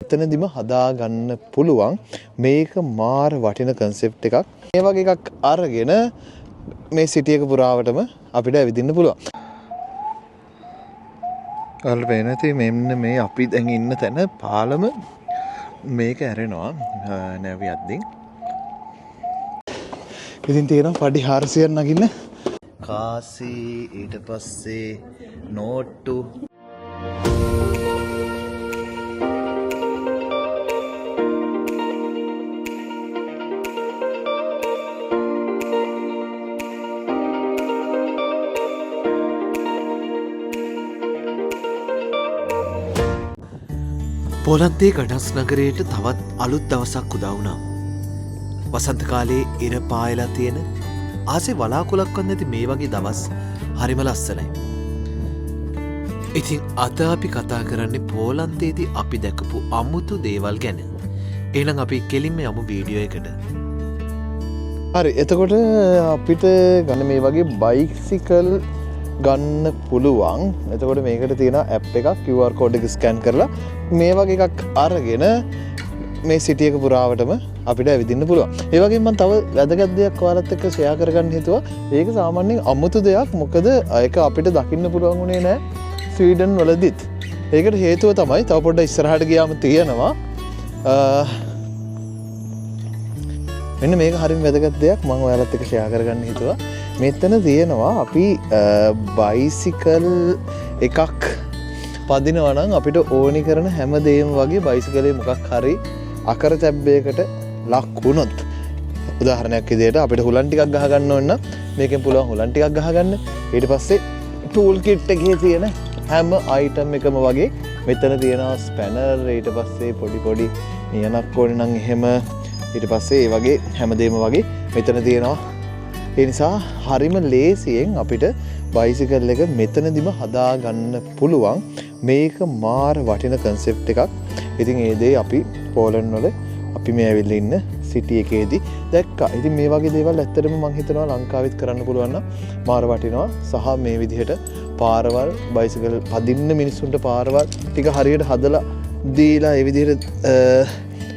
එතනදිම හදා ගන්න පුළුවන්. මේක මාර වටින concept එකක්. මේ වගේ එකක් අරගෙන මේ සිටි එක පුරාවටම අපිට ඇවිදින්න පුළුවන්. ඔයාලට පේනවා ඉතින් මෙන්න මේ අපි දැන් ඉන්න තැන පාලම මේක ඇරෙනවා නැවි යද්දී. ඉතින් තියෙනවා පඩි 400ක් නගින්න. කාසි ඊට පස්සේ නෝට්ටු පෝලන්තේ ගඩස් නගරයට තවත් අලුත් දවසක් උදා වුණා. වසන්ත කාලේ ඉර පායලා තියෙන ආසේ වලාකුලක්වත් නැති මේ වගේ දවස් හරිම ලස්සනයි. ඉතින් අද අපි කතා කරන්නේ පෝලන්තේදී අපි දැකපු අමුතු දේවල් ගැන. එහෙනම් අපි කෙලින්ම යමු වීඩියෝ එකට. හරි එතකොට අපිට ගන්න මේ වගේ බයිසිකල් ගන්න පුළුවන්. එතකොට මේකට තියෙන ඇප් එකක් QR කෝඩ් එක ස්කෑන් කරලා මේ වගේ එකක් අරගෙන මේ සිටි එක පුරාවටම අපිට ඇවිදින්න පුළුවන්. ඒ වගේම මම තව වැදගත් දෙයක් ඔයාලත් එක්ක ෂෙයා කරගන්න හිතුවා. ඒක සාමාන්‍යයෙන් අමුතු දෙයක්. මොකද ඒක අපිට දකින්න පුළුවන් උනේ නැහැ ස්වීඩන් වලදීත්. ඒකට හේතුව තමයි තව පොඩ්ඩක් ඉස්සරහට ගියාම තියෙනවා මෙන්න මේක හරිම වැදගත් දෙයක් මම ඔයාලත් එක්ක ෂෙයා කරගන්න හිතුවා. මෙතන තියෙනවා අපි බයිසිකල් එකක් පදිනවා නම් අපිට ඕනි කරන හැම දෙයක්ම වගේ බයිසිකලේ මොකක් හරි අකරතැබ්බයකට ලක් වුණොත් උදාහරණයක් විදිහට අපිට හුලන් ටිකක් ගහ ගන්න ඕන නම් මේකෙන් පුළුවන් හුලන් ටිකක් ගහ ගන්න. ඊට පස්සේ ටූල් කිට් එකේ තියෙන හැම අයිටම් එකම වගේ මෙතන තියෙනවා ස්පැනර්, ඊට පස්සේ පොඩි නියනක් ඕනේ නම් එහෙම, ඊට පස්සේ ඒ වගේ හැමදේම වගේ මෙතන තියෙනවා. ඒ නිසා හරිම ලේසියෙන් අපිට බයිසිකල් එක මෙතනදිම හදා ගන්න පුළුවන්. මේක මාර වටින concept එකක්. ඉතින් ඒ දේ අපි පෝලන්ඩ් වල අපි මේ ඇවිල්ලා ඉන්න සිටි එකේදී දැක්කා. ඉතින් මේ වගේ දේවල් ඇත්තටම මම හිතනවා ලංකාවෙත් කරන්න පුළුවන් නම් මාර වටිනවා. සහ මේ විදිහට පාරවල් බයිසිකල් පදින්න මිනිස්සුන්ට පාරවල් ටික හරියට හදලා දීලා ඒ විදිහට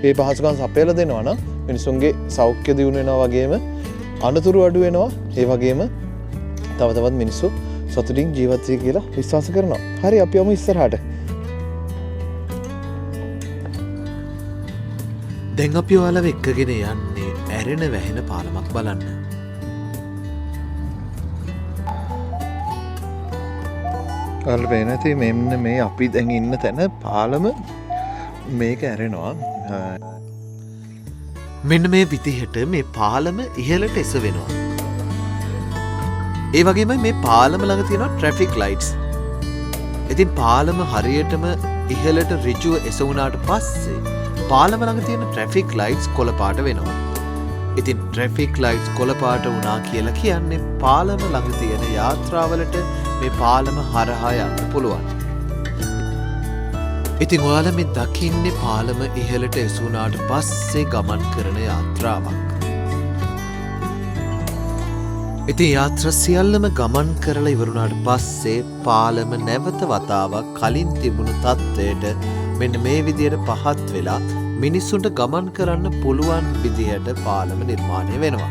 මේ පහසුකම් සපයලා දෙනවා නම් මිනිස්සුන්ගේ සෞඛ්‍ය දියුණු වෙනවා වගේම අනතුරු අඩු වෙනවා. ඒ වගේම තව තවත් මිනිස්සු සතුටින් ජීවත් වෙයි කියලා විශ්වාස කරනවා. හරි අපි යමු ඉස්සරහට. දැන් අපි ඔයාලව එක්කගෙන යන්නේ ඇරෙන වැහෙන පාලමක් බලන්න. ඔයාලට පේනවා ඉතින් මෙන්න මේ අපි දැන් ඉන්න තැන පාලම මේක ඇරෙනවා. මෙන්න මේ විදිහට මේ පාලම ඉහළට එසවෙනවා. ඒ වගේම මේ පාලම ළඟ තියෙනවා ට්‍රැෆික් ලයිට්ස්. ඉතින් පාලම හරියටම ඉහළට ඍජුව එසවුනාට පස්සේ පාලම ළඟ තියෙන ට්‍රැෆික් ලයිට්ස් කොළ පාට වෙනවා. ඉතින් ට්‍රැෆික් ලයිට්ස් කොළ පාට වුණා කියලා කියන්නේ පාලම ළඟ තියෙන යාත්‍රාවලට මේ පාලම හරහා යන්න පුළුවන්. ඉතින් ඔයාලා මේ දකින්නේ පාලම ඉහළට එසුණාට පස්සේ ගමන් කරන යාත්‍රාවක්. ඉතින් යාත්‍රා සියල්ලම ගමන් කරලා ඉවරුණාට පස්සේ පාලම නැවත වතාවක් කලින් තිබුණු තත්ත්වයට මෙන්න මේ විදියට පහත් වෙලා මිනිස්සුන්ට ගමන් කරන්න පුළුවන් විදියට පාලම නිර්මාණය වෙනවා.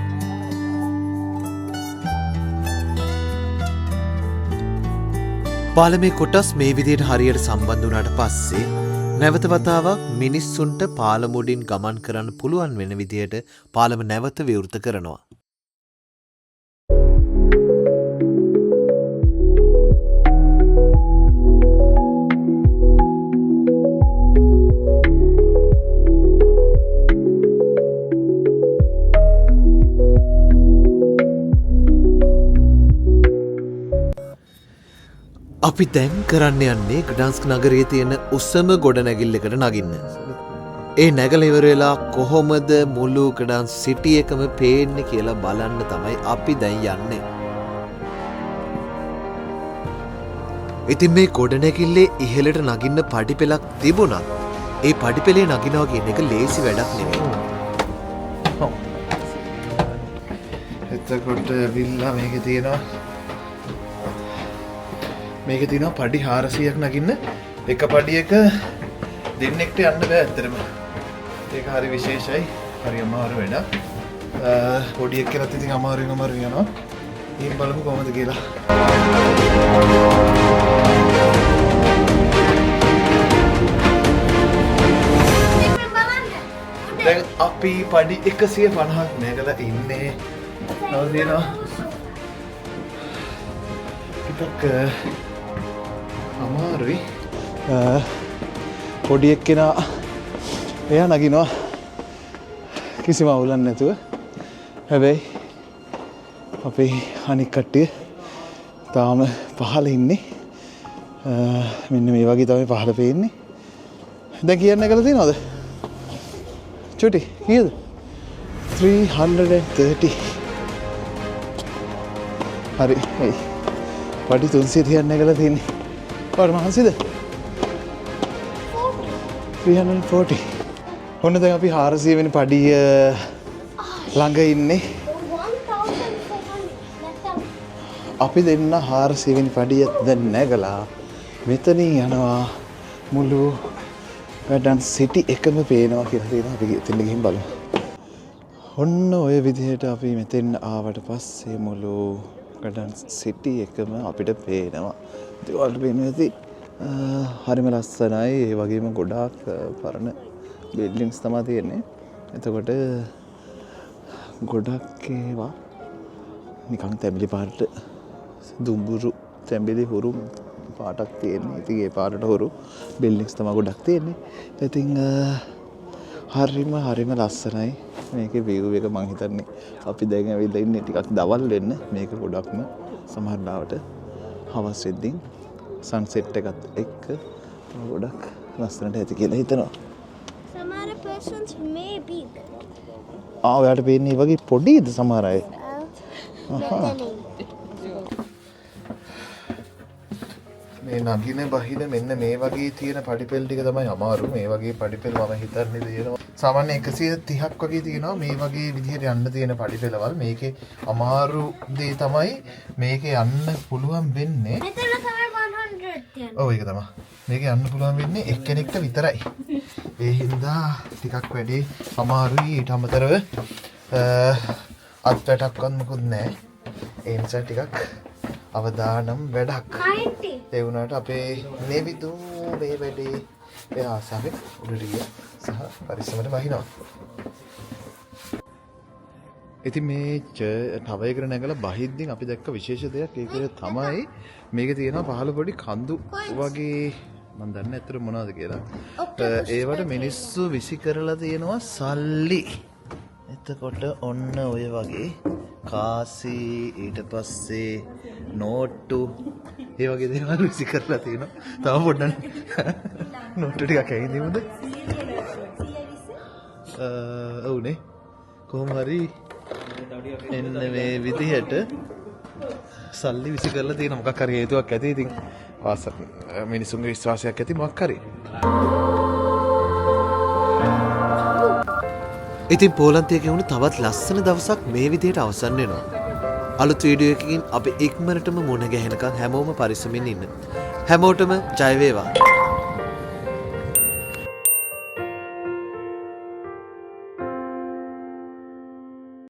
පාලමේ කොටස් මේ විදියට හරියට සම්බන්ධ වුණාට පස්සේ නැවත වතාවක් මිනිස්සුන්ට පාලම උඩින් ගමන් කරන්න පුළුවන් වෙන විදියට පාලම නැවත විවෘත කරනවා. අපි දැන් කරන්න යන්නේ ග්ඩාන්ස්ක් නගරයේ තියෙන උසම ගොඩනැගිල්ලකට නගින්න. ඒ නැගලා ඉවර වෙලා කොහොමද මුළු ග්ඩාන්ස් සිටි එකම පේන්නේ කියලා බලන්න තමයි අපි දැන් යන්නේ. ඉතින් මේ ගොඩනැගිල්ලේ ඉහළට නගින්න පඩිපෙළක් තිබුණත් ඒ පඩිපෙළේ නගිනවා කියන එක ලේසි වැඩක් නෙවෙයි. එතකොට ඇවිල්ලා මේකේ තියෙනවා පඩි 400ක් නගින්න. එක පඩියක දෙන්නෙක්ට යන්න බෑ ඇත්තටම. ඒක හරි විශේෂයි. හරි අමාරු වැඩක්. පොඩි එක්කෙනත් ඉතින් අමාරුවෙන් යනවා. ඉතින් බලමු කොහොමද කියලා. දැන් අපි පඩි 150ක් නැගලා ඉන්නේ. නවදිනවා. ටිකක් අමාරුයි. පොඩි එක්කෙනා එයා නගිනවා කිසිම අවුලක් නැතුව. හැබැයි අපේ අනික් කට්ටිය තාම පහළ ඉන්නේ. මෙන්න මේ වගේ තමයි පහළ පේන්නේ. දැන් කියන්න කියලා තියෙනවද? චුටි කීයද? 330. හරි. එයි. පඩි 330ක් නැගලා තියෙන්නේ. ඔයාලා මහන්සිද? 340. ඔන්න දැන් අපි 400 වෙනි පඩිය ළඟ ඉන්නේ. අපි දෙන්න 400 වෙනි පඩිය දැන් නැගලා මෙතනින් යනවා මුළු ගඩන් සිටි එකම පේනවා කියලා තියෙනවා. අපි එතන ගිහින් බලමු. ඔන්න ඔය විදිහට අපි මෙතෙන් ආවට පස්සේ මුළු ගඩන් සිටි එකම අපිට පේනවා. ඒක වලට පේන්නේ ඇති. හරිම ලස්සනයි. ඒ වගේම ගොඩාක් පරණ බිල්ඩින්ග්ස් තමයි තියෙන්නේ. එතකොට ගොඩක් ඒවා නිකන් තැඹිලි පාට දුඹුරු තැඹිලි හුරු පාටක් තියෙන්නේ. ඉතින් ඒ පාටට හුරු බිල්ඩින්ග්ස් තමයි ගොඩක් තියෙන්නේ. ඉතින් හරිම ලස්සනයි. මේකේ view එක මං හිතන්නේ අපි දැන් ඇවිල්ලා ඉන්නේ ටිකක් දවල් වෙන්න. මේක ගොඩක්ම සමහර ලාවට හවස් වෙද්දී සන්සෙට් එකත් එක්ක ගොඩක් ලස්සනට ඇති කියලා හිතනවා. Some persons may be. ඔයාලට පේන්නේ වගේ පොඩිද සමහර අය? මේ නගින බහින මෙන්න මේ වගේ තියෙන පඩිපෙල් ටික තමයි අමාරු. මේ වගේ පඩිපෙල් මම හිතන්නේ තියෙනවා. සාමාන්‍ය 130ක් වගේ තියෙනවා මේ වගේ විදිහට යන්න තියෙන පඩිපෙළවල්. මේකේ අමාරු දේ තමයි මේකේ යන්න පුළුවන් වෙන්නේ. මෙතන තමයි 100 තියන්නේ. ඔව් ඒක තමයි. මේකේ යන්න පුළුවන් වෙන්නේ එක්කෙනෙක්ට විතරයි. ඒ හින්දා ටිකක් වැඩි අමාරුයි. ඊට අමතරව අත්වැටක්වත් මොකුත් නැහැ. ඒ නිසා ටිකක් අවදානම් වැඩක්. 90. ඒ වුණාට අපේ නෙවිදු මේ වැඩේ ඒ ආසාවෙන් උඩට ගියා සහ පරිස්සමට වහිනවා. ඉතින් මේ තවයකට නැගලා බහිද්දින් අපි දැක්ක විශේෂ දෙයක් ඒකේ තමයි මේකේ තියෙනවා පහළ පොඩි කඳු වගේ මම දන්නේ ඇත්තට මොනවද කියලා. ඒවට මිනිස්සු විසි කරලා තියෙනවා සල්ලි. එතකොට ඔන්න ඔය වගේ කාසි ඊට පස්සේ නෝට්ටු ඒ වගේ දේවල් විසි කරලා තියෙනවා. තව පොඩ්ඩක් නෝට්ටු ටිකක් ඇහිඳිමුද? ඔව්නේ. කොහොම හරි එන්න මේ විදිහට සල්ලි විසි කරලා තියෙන මොකක් හරි හේතුවක් ඇති. ඉතින් මිනිසුන්ගේ විශ්වාසයක් ඇති මොකක් හරි. ඉතින් පෝලන්තයේ ගෙවුණු තවත් ලස්සන දවසක් මේ විදිහට අවසන් වෙනවා. අලුත් වීඩියෝ එකකින් අපි ඉක්මනටම මුණ ගැහෙනකන් හැමෝම පරිස්සමින් ඉන්න. හැමෝටම ජය වේවා.